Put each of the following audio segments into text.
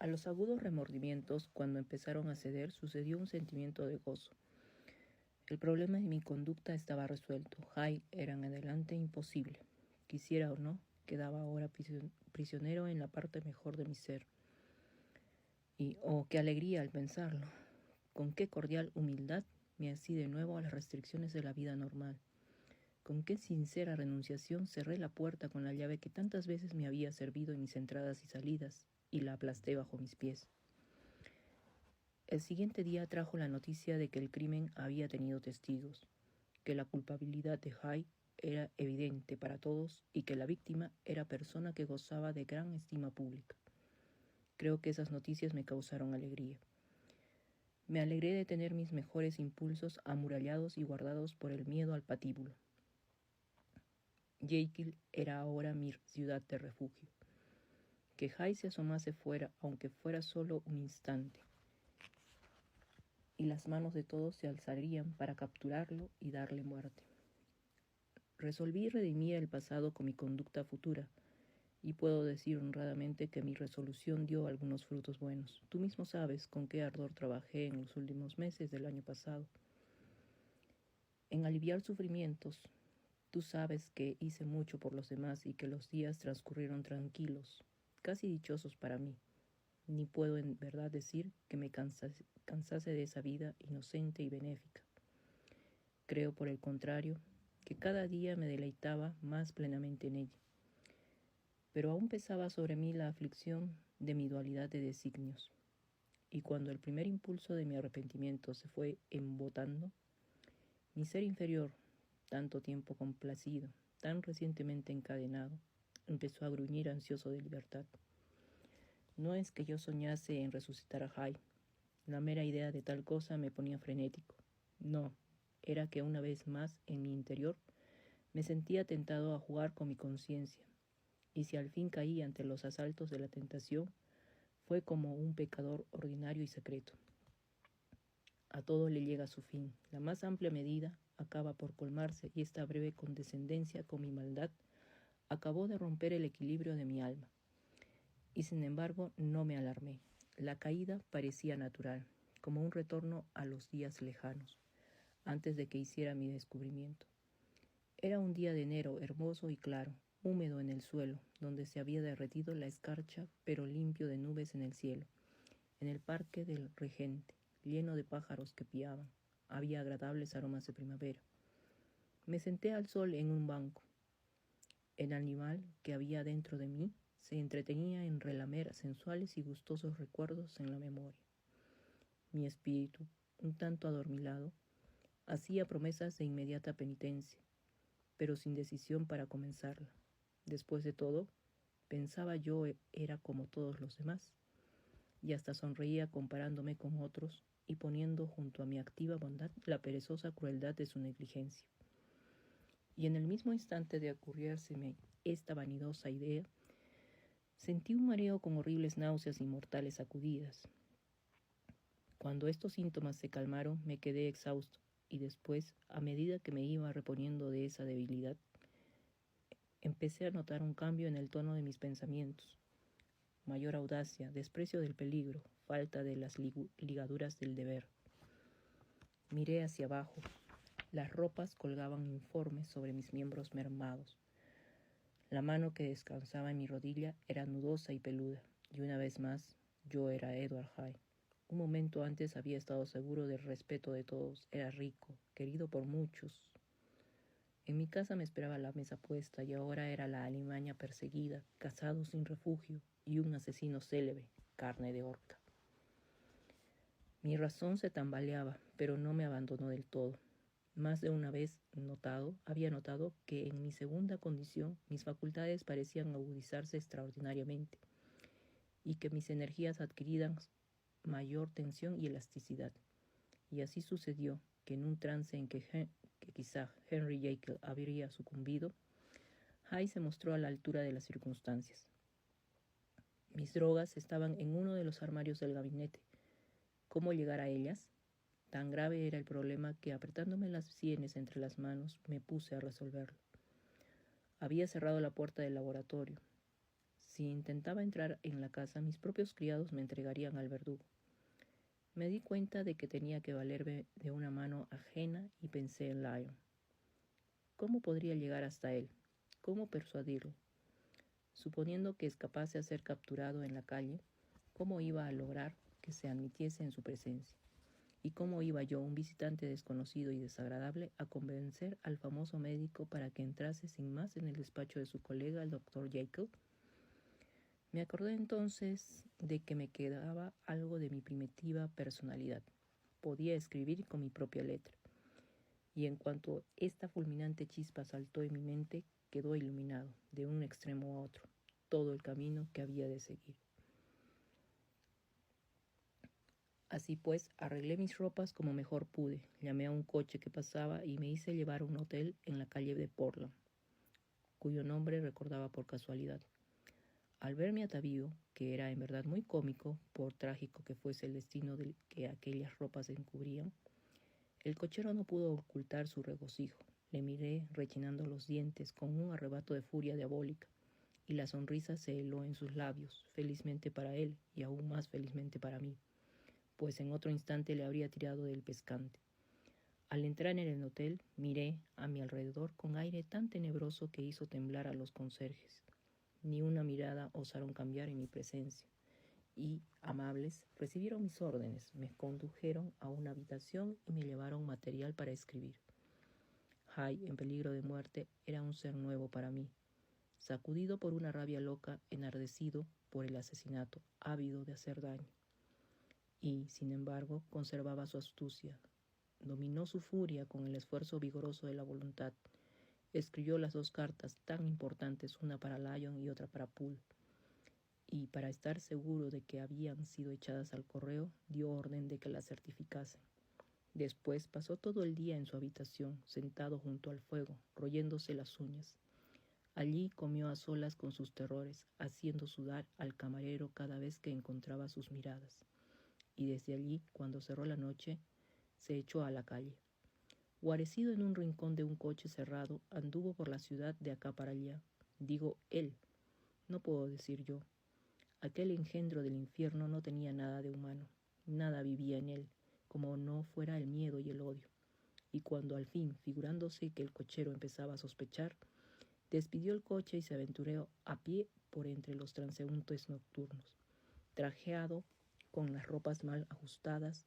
A los agudos remordimientos, cuando empezaron a ceder, sucedió un sentimiento de gozo. El problema de mi conducta estaba resuelto. Hay era en adelante imposible. Quisiera o no, quedaba ahora prisionero en la parte mejor de mi ser. Y, oh, qué alegría al pensarlo. Con qué cordial humildad me así de nuevo a las restricciones de la vida normal. Con qué sincera renunciación cerré la puerta con la llave que tantas veces me había servido en mis entradas y salidas, y la aplasté bajo mis pies. El siguiente día trajo la noticia de que el crimen había tenido testigos, que la culpabilidad de Hay era evidente para todos y que la víctima era persona que gozaba de gran estima pública. Creo que esas noticias me causaron alegría. Me alegré de tener mis mejores impulsos amurallados y guardados por el miedo al patíbulo. Jekyll era ahora mi ciudad de refugio. Que Hay se asomase fuera, aunque fuera solo un instante, y las manos de todos se alzarían para capturarlo y darle muerte. Resolví redimir el pasado con mi conducta futura, y puedo decir honradamente que mi resolución dio algunos frutos buenos. Tú mismo sabes con qué ardor trabajé en los últimos meses del año pasado. En aliviar sufrimientos, tú sabes que hice mucho por los demás y que los días transcurrieron tranquilos, casi dichosos para mí. Ni puedo en verdad decir que me cansase de esa vida inocente y benéfica. Creo, por el contrario, que cada día me deleitaba más plenamente en ella. Pero aún pesaba sobre mí la aflicción de mi dualidad de designios. Y cuando el primer impulso de mi arrepentimiento se fue embotando, mi ser inferior, tanto tiempo complacido, tan recientemente encadenado, empezó a gruñir ansioso de libertad. No es que yo soñase en resucitar a Hay. La mera idea de tal cosa me ponía frenético. No, era que una vez más en mi interior me sentía tentado a jugar con mi conciencia, y si al fin caí ante los asaltos de la tentación, fue como un pecador ordinario y secreto. A todo le llega su fin. La más amplia medida acaba por colmarse, y esta breve condescendencia con mi maldad acabó de romper el equilibrio de mi alma. Y sin embargo no me alarmé. La caída parecía natural, como un retorno a los días lejanos, antes de que hiciera mi descubrimiento. Era un día de enero hermoso y claro, húmedo en el suelo, donde se había derretido la escarcha, pero limpio de nubes en el cielo. En el parque del Regente, lleno de pájaros que piaban, había agradables aromas de primavera. Me senté al sol en un banco. El animal que había dentro de mí se entretenía en relamer sensuales y gustosos recuerdos en la memoria. Mi espíritu, un tanto adormilado, hacía promesas de inmediata penitencia, pero sin decisión para comenzarla. Después de todo, pensaba yo, era como todos los demás, y hasta sonreía comparándome con otros y poniendo junto a mi activa bondad la perezosa crueldad de su negligencia. Y en el mismo instante de ocurrírseme esta vanidosa idea, sentí un mareo con horribles náuseas y mortales sacudidas. Cuando estos síntomas se calmaron, me quedé exhausto, y después, a medida que me iba reponiendo de esa debilidad, empecé a notar un cambio en el tono de mis pensamientos. Mayor audacia, desprecio del peligro, falta de las ligaduras del deber. Miré hacia abajo. Las ropas colgaban informes sobre mis miembros mermados. La mano que descansaba en mi rodilla era nudosa y peluda, y una vez más, yo era Edward Hay. Un momento antes había estado seguro del respeto de todos, era rico, querido por muchos. En mi casa me esperaba la mesa puesta, y ahora era la alimaña perseguida, casado sin refugio, y un asesino célebre, carne de horca. Mi razón se tambaleaba, pero no me abandonó del todo. Más de una vez había notado que en mi segunda condición mis facultades parecían agudizarse extraordinariamente, y que mis energías adquirían mayor tensión y elasticidad. Y así sucedió que en un trance en que quizá Henry Jekyll habría sucumbido, Hay se mostró a la altura de las circunstancias. Mis drogas estaban en uno de los armarios del gabinete. ¿Cómo llegar a ellas? Tan grave era el problema que, apretándome las sienes entre las manos, me puse a resolverlo. Había cerrado la puerta del laboratorio. Si intentaba entrar en la casa, mis propios criados me entregarían al verdugo. Me di cuenta de que tenía que valerme de una mano ajena y pensé en Lyon. ¿Cómo podría llegar hasta él? ¿Cómo persuadirlo? Suponiendo que escapase a ser capturado en la calle, ¿cómo iba a lograr que se admitiese en su presencia? ¿Y cómo iba yo, un visitante desconocido y desagradable, a convencer al famoso médico para que entrase sin más en el despacho de su colega, el doctor Jekyll? Me acordé entonces de que me quedaba algo de mi primitiva personalidad. Podía escribir con mi propia letra. Y en cuanto esta fulminante chispa saltó en mi mente, quedó iluminado, de un extremo a otro, todo el camino que había de seguir. Así pues, arreglé mis ropas como mejor pude, llamé a un coche que pasaba y me hice llevar a un hotel en la calle de Portland, cuyo nombre recordaba por casualidad. Al ver mi atavío, que era en verdad muy cómico, por trágico que fuese el destino del que aquellas ropas encubrían, el cochero no pudo ocultar su regocijo. Le miré rechinando los dientes con un arrebato de furia diabólica, y la sonrisa se heló en sus labios, felizmente para él y aún más felizmente para mí, pues en otro instante le habría tirado del pescante. Al entrar en el hotel, miré a mi alrededor con aire tan tenebroso que hizo temblar a los conserjes. Ni una mirada osaron cambiar en mi presencia, y, amables, recibieron mis órdenes, me condujeron a una habitación y me llevaron material para escribir. Hay, en peligro de muerte, era un ser nuevo para mí, sacudido por una rabia loca, enardecido por el asesinato, ávido de hacer daño. Y, sin embargo, conservaba su astucia. Dominó su furia con el esfuerzo vigoroso de la voluntad. Escribió las 2 cartas tan importantes, una para Lyon y otra para Poole. Y para estar seguro de que habían sido echadas al correo, dio orden de que las certificasen. Después pasó todo el día en su habitación, sentado junto al fuego, royéndose las uñas. Allí comió a solas con sus terrores, haciendo sudar al camarero cada vez que encontraba sus miradas. Y desde allí, cuando cerró la noche, se echó a la calle. Guarecido en un rincón de un coche cerrado, anduvo por la ciudad de acá para allá. Digo él, no puedo decir yo. Aquel engendro del infierno no tenía nada de humano, nada vivía en él, como no fuera el miedo y el odio. Y cuando al fin, figurándose que el cochero empezaba a sospechar, despidió el coche y se aventuró a pie por entre los transeúntes nocturnos, trajeado, con las ropas mal ajustadas,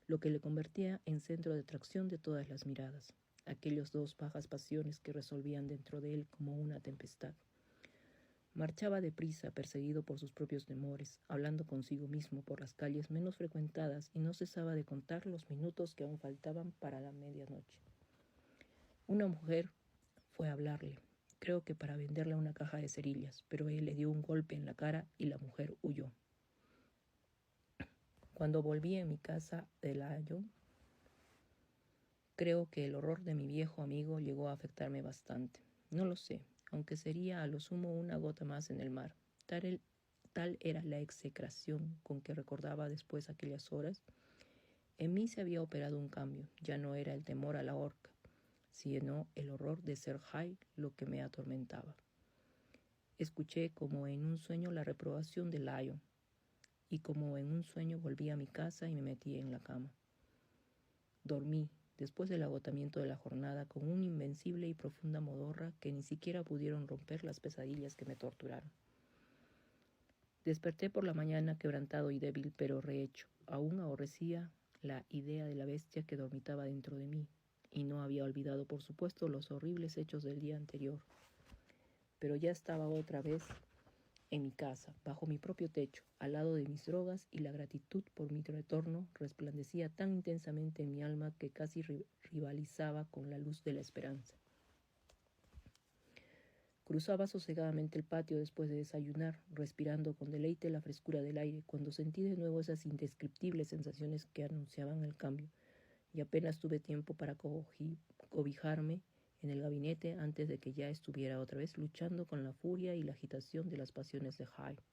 lo que le convertía en centro de atracción de todas las miradas, aquellos 2 bajas pasiones que resolvían dentro de él como una tempestad. Marchaba deprisa, perseguido por sus propios temores, hablando consigo mismo por las calles menos frecuentadas, y no cesaba de contar los minutos que aún faltaban para la medianoche. Una mujer fue a hablarle, creo que para venderle una caja de cerillas, pero él le dio un golpe en la cara y la mujer huyó. Cuando volví a mi casa de Lyon, creo que el horror de mi viejo amigo llegó a afectarme bastante. No lo sé, aunque sería a lo sumo una gota más en el mar. Tal era la execración con que recordaba después aquellas horas. En mí se había operado un cambio. Ya no era el temor a la horca, sino el horror de ser Hyde lo que me atormentaba. Escuché como en un sueño la reprobación de Lyon, y como en un sueño volví a mi casa y me metí en la cama. Dormí, después del agotamiento de la jornada, con una invencible y profunda modorra que ni siquiera pudieron romper las pesadillas que me torturaron. Desperté por la mañana quebrantado y débil, pero rehecho. Aún aborrecía la idea de la bestia que dormitaba dentro de mí, y no había olvidado, por supuesto, los horribles hechos del día anterior. Pero ya estaba otra vez en mi casa, bajo mi propio techo, al lado de mis drogas, y la gratitud por mi retorno resplandecía tan intensamente en mi alma que casi rivalizaba con la luz de la esperanza. Cruzaba sosegadamente el patio después de desayunar, respirando con deleite la frescura del aire, cuando sentí de nuevo esas indescriptibles sensaciones que anunciaban el cambio, y apenas tuve tiempo para cobijarme en el gabinete antes de que ya estuviera otra vez luchando con la furia y la agitación de las pasiones de Hyde.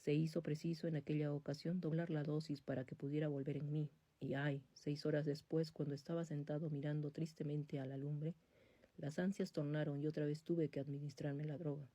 Se hizo preciso en aquella ocasión doblar la dosis para que pudiera volver en mí, y 6 horas después, cuando estaba sentado mirando tristemente a la lumbre, las ansias tornaron y otra vez tuve que administrarme la droga.